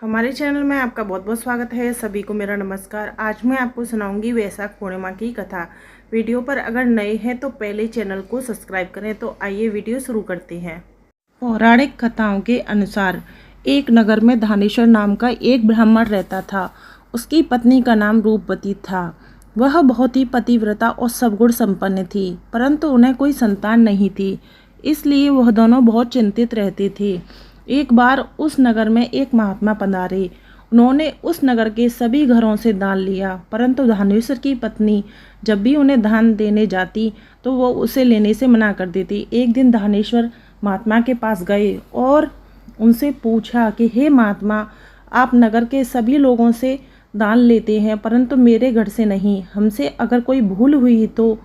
हमारे चैनल में आपका बहुत बहुत स्वागत है। सभी को मेरा नमस्कार। आज मैं आपको सुनाऊंगी वैशाख पूर्णिमा की कथा। वीडियो पर अगर नए हैं तो पहले चैनल को सब्सक्राइब करें। तो आइए वीडियो शुरू करते हैं। पौराणिक कथाओं के अनुसार एक नगर में धानेश्वर नाम का एक ब्राह्मण रहता था। उसकी पत्नी का नाम रूपवती था। वह बहुत ही पतिव्रता और सद्गुण संपन्न थी, परंतु उन्हें कोई संतान नहीं थी। इसलिए वह दोनों बहुत चिंतित रहते थे। एक बार उस नगर में एक महात्मा पधारे। उन्होंने उस नगर के सभी घरों से दान लिया, परंतु धानेश्वर की पत्नी जब भी उन्हें दान देने जाती तो वो उसे लेने से मना कर देती। एक दिन धानेश्वर महात्मा के पास गए और उनसे पूछा कि हे महात्मा, आप नगर के सभी लोगों से दान लेते हैं, परंतु मेरे घर से नहीं। हमसे अगर कोई भूल हुई तो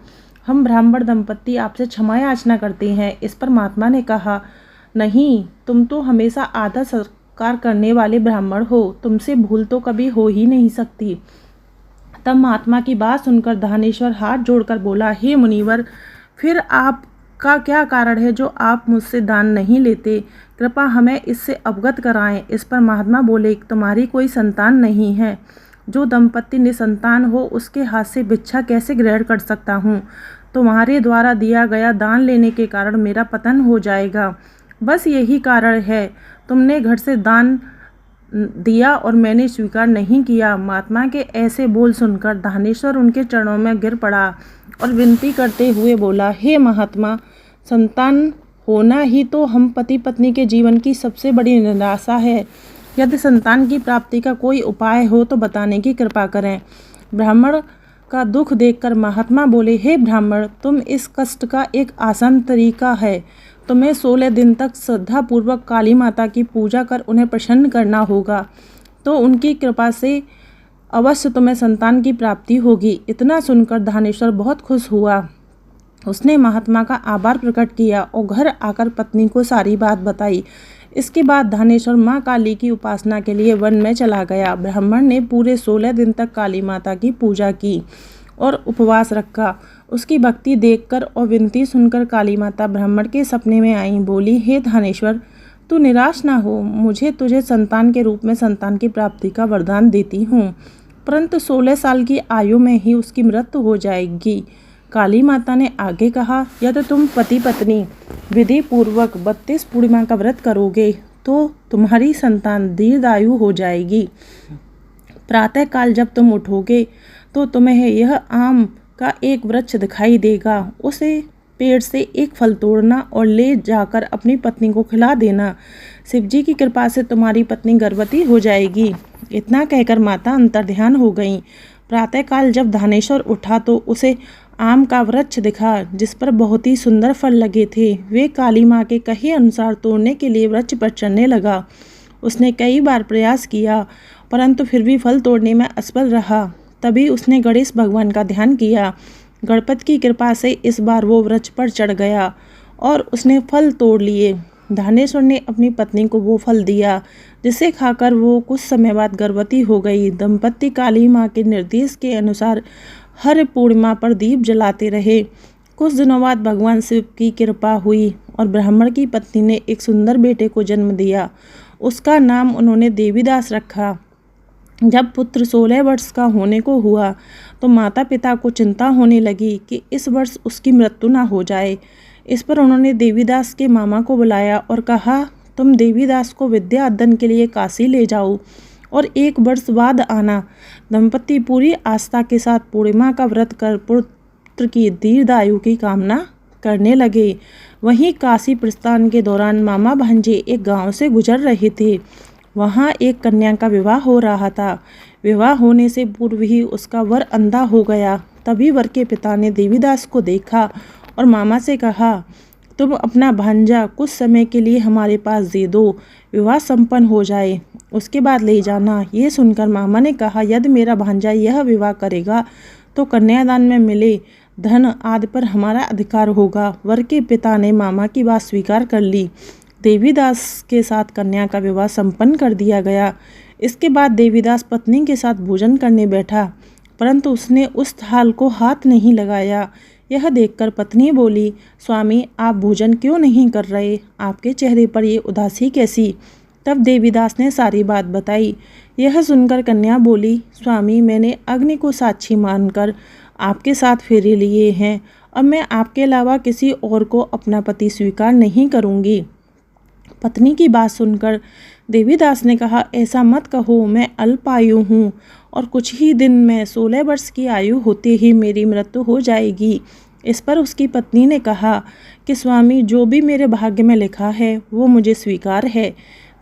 हम ब्राह्मण दंपत्ति आपसे क्षमा याचना करते हैं। इस पर महात्मा ने कहा, नहीं, तुम तो हमेशा आदर सत्कार करने वाले ब्राह्मण हो, तुमसे भूल तो कभी हो ही नहीं सकती। तब महात्मा की बात सुनकर धानेश्वर हाथ जोड़कर बोला, हे मुनिवर, फिर आपका क्या कारण है जो आप मुझसे दान नहीं लेते? कृपा हमें इससे अवगत कराएं। इस पर महात्मा बोले, तुम्हारी कोई संतान नहीं है। जो दंपत्ति निसंतान हो उसके हाथ से भिक्षा कैसे ग्रहण कर सकता हूँ? तुम्हारे द्वारा दिया गया दान लेने के कारण मेरा पतन हो जाएगा। बस यही कारण है। तुमने घर से दान दिया और मैंने स्वीकार नहीं किया। महात्मा के ऐसे बोल सुनकर धानेश्वर उनके चरणों में गिर पड़ा और विनती करते हुए बोला, हे महात्मा, संतान होना ही तो हम पति पत्नी के जीवन की सबसे बड़ी निराशा है। यदि संतान की प्राप्ति का कोई उपाय हो तो बताने की कृपा करें। ब्राह्मण का दुख देखकर महात्मा बोले, हे ब्राह्मण, तुम इस कष्ट का एक आसान तरीका है। तुम्हें 16 दिन तक श्रद्धापूर्वक काली माता की पूजा कर उन्हें प्रसन्न करना होगा, तो उनकी कृपा से अवश्य तुम्हें संतान की प्राप्ति होगी। इतना सुनकर धानेश्वर बहुत खुश हुआ। उसने महात्मा का आभार प्रकट किया और घर आकर पत्नी को सारी बात बताई। इसके बाद धानेश्वर माँ काली की उपासना के लिए वन में चला गया। ब्राह्मण ने पूरे 16 दिन तक काली माता की पूजा की और उपवास रखा। उसकी भक्ति देखकर और विनती सुनकर काली माता ब्राह्मण के सपने में आई। बोली, हे धानेश्वर, तू निराश ना हो। मुझे तुझे संतान के रूप में संतान की प्राप्ति का वरदान देती हूँ, परंतु 16 साल की आयु में ही उसकी मृत्यु हो जाएगी। काली माता ने आगे कहा, यदि तुम पति पत्नी विधि पूर्वक 32 पूर्णिमा का व्रत करोगे तो तुम्हारी संतान दीर्घायु हो जाएगी। प्रातः काल जब तुम उठोगे तो तुम्हें यह आम का एक वृक्ष दिखाई देगा। उसे पेड़ से एक फल तोड़ना और ले जाकर अपनी पत्नी को खिला देना। शिवजी की कृपा से तुम्हारी पत्नी गर्भवती हो जाएगी। इतना कहकर माता अंतर्ध्यान हो गई। प्रातःकाल जब धानेश्वर उठा तो उसे आम का वृक्ष दिखा, जिस पर बहुत ही सुंदर फल लगे थे। वे काली माँ के कहे अनुसार तोड़ने के लिए वृक्ष पर चढ़ने लगा। उसने कई बार प्रयास किया, परंतु फिर भी फल तोड़ने में असफल रहा। तभी उसने गणेश भगवान का ध्यान किया। गणपति की कृपा से इस बार वो वृक्ष पर चढ़ गया और उसने फल तोड़ लिए। धानेश्वर ने अपनी पत्नी को वो फल दिया, जिसे खाकर वो कुछ समय बाद गर्भवती हो गई। दंपत्ति काली माँ के निर्देश के अनुसार हर पूर्णिमा पर दीप जलाते रहे। कुछ दिनों बाद भगवान शिव की कृपा हुई और ब्राह्मण की पत्नी ने एक सुंदर बेटे को जन्म दिया। उसका नाम उन्होंने देवीदास रखा। जब पुत्र 16 वर्ष का होने को हुआ तो माता पिता को चिंता होने लगी कि इस वर्ष उसकी मृत्यु ना हो जाए। इस पर उन्होंने देवीदास के मामा को बुलाया और कहा, तुम देवीदास को विद्या अध्ययन के लिए काशी ले जाओ और 1 वर्ष बाद आना। दंपत्ति पूरी आस्था के साथ पूर्णिमा का व्रत कर पुत्र की दीर्घायु की कामना करने लगे। वहीं काशी प्रस्थान के दौरान मामा भांजे एक गांव से गुजर रहे थे। वहाँ एक कन्या का विवाह हो रहा था। विवाह होने से पूर्व ही उसका वर अंधा हो गया। तभी वर के पिता ने देवीदास को देखा और मामा से कहा, तुम अपना भांजा कुछ समय के लिए हमारे पास दे दो, विवाह संपन्न हो जाए, उसके बाद ले जाना। ये सुनकर मामा ने कहा, यदि मेरा भांजा यह विवाह करेगा तो कन्यादान में मिले धन आदि पर हमारा अधिकार होगा। वर के पिता ने मामा की बात स्वीकार कर ली। देवीदास के साथ कन्या का विवाह संपन्न कर दिया गया। इसके बाद देवीदास पत्नी के साथ भोजन करने बैठा, परंतु उसने उस थाल को हाथ नहीं लगाया। यह देखकर पत्नी बोली, स्वामी, आप भोजन क्यों नहीं कर रहे? आपके चेहरे पर ये उदासी कैसी? तब देवीदास ने सारी बात बताई। यह सुनकर कन्या बोली, स्वामी, मैंने अग्नि को साक्षी मानकर आपके साथ फेरे लिए हैं। अब मैं आपके अलावा किसी और को अपना पति स्वीकार नहीं करूँगी। पत्नी की बात सुनकर देवीदास ने कहा, ऐसा मत कहो, मैं अल्पायु हूँ और कुछ ही दिन में 16 वर्ष की आयु होते ही मेरी मृत्यु हो जाएगी। इस पर उसकी पत्नी ने कहा कि स्वामी, जो भी मेरे भाग्य में लिखा है वो मुझे स्वीकार है।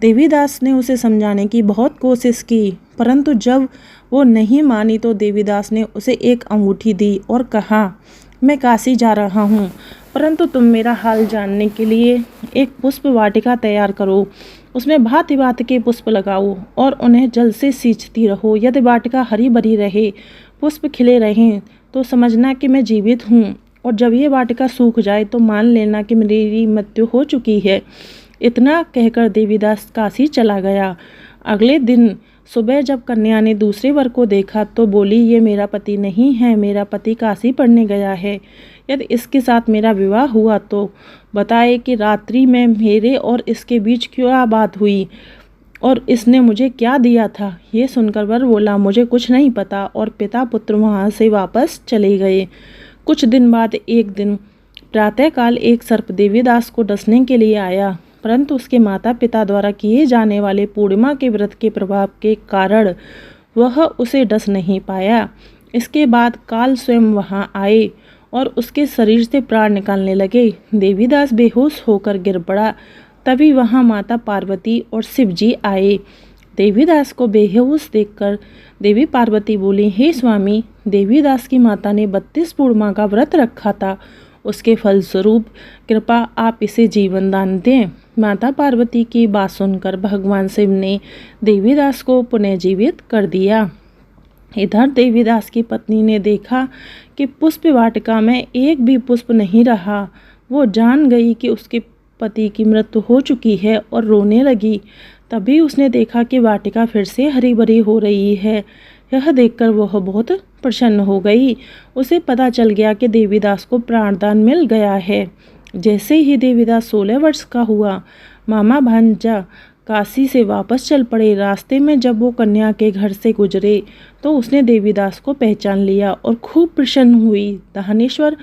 देवीदास ने उसे समझाने की बहुत कोशिश की, परंतु जब वो नहीं मानी तो देवीदास ने उसे एक अंगूठी दी और कहा, मैं काशी जा रहा हूँ, परंतु तुम मेरा हाल जानने के लिए एक पुष्प वाटिका तैयार करो। उसमें भांति भांति के पुष्प लगाओ और उन्हें जल से सींचती रहो। यदि वाटिका हरी भरी रहे, पुष्प खिले रहें, तो समझना कि मैं जीवित हूँ, और जब ये वाटिका सूख जाए तो मान लेना कि मेरी मृत्यु हो चुकी है। इतना कहकर देवीदास काशी चला गया। अगले दिन सुबह जब कन्या ने दूसरे वर को देखा तो बोली, ये मेरा पति नहीं है, मेरा पति काशी पढ़ने गया है। यदि इसके साथ मेरा विवाह हुआ तो बताए कि रात्रि में मेरे और इसके बीच क्या बात हुई और इसने मुझे क्या दिया था। ये सुनकर वर बोला, मुझे कुछ नहीं पता, और पिता पुत्र वहाँ से वापस चले गए। कुछ दिन बाद एक दिन प्रातःकाल एक सर्प देवीदास को डसने के लिए आया, परंतु उसके माता पिता द्वारा किए जाने वाले पूर्णिमा के व्रत के प्रभाव के कारण वह उसे डस नहीं पाया। इसके बाद काल स्वयं वहां आए और उसके शरीर से प्राण निकालने लगे। देवीदास बेहोश होकर गिर पड़ा। तभी वहां माता पार्वती और शिव जी आए। देवीदास को बेहोश देखकर देवी पार्वती बोली, हे स्वामी, देवीदास की माता ने 32 पूर्णिमा का व्रत रखा था, उसके फलस्वरूप कृपा आप इसे जीवन दान दें। माता पार्वती की बात सुनकर भगवान शिव ने देवीदास को पुनः जीवित कर दिया। इधर देवीदास की पत्नी ने देखा कि पुष्प वाटिका में एक भी पुष्प नहीं रहा। वो जान गई कि उसके पति की मृत्यु हो चुकी है और रोने लगी। तभी उसने देखा कि वाटिका फिर से हरी भरी हो रही है। यह देखकर वह बहुत प्रसन्न हो गई। उसे पता चल गया कि देवीदास को प्राणदान मिल गया है। जैसे ही देवीदास 16 वर्ष का हुआ, मामा भांजा काशी से वापस चल पड़े। रास्ते में जब वो कन्या के घर से गुजरे तो उसने देवीदास को पहचान लिया और खूब प्रसन्न हुई। दानेश्वर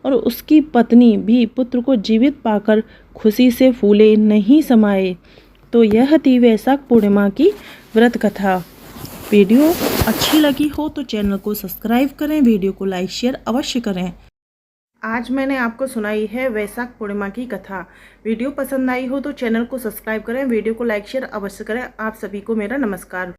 और उसकी पत्नी भी पुत्र को जीवित पाकर खुशी से फूले नहीं समाये। तो यह थी वैशाख पूर्णिमा की व्रत कथा। वीडियो अच्छी लगी हो तो चैनल को सब्सक्राइब करें, वीडियो को लाइक शेयर अवश्य करें। आज मैंने आपको सुनाई है वैशाख पूर्णिमा की कथा। वीडियो पसंद आई हो तो चैनल को सब्सक्राइब करें, वीडियो को लाइक शेयर अवश्य करें। आप सभी को मेरा नमस्कार।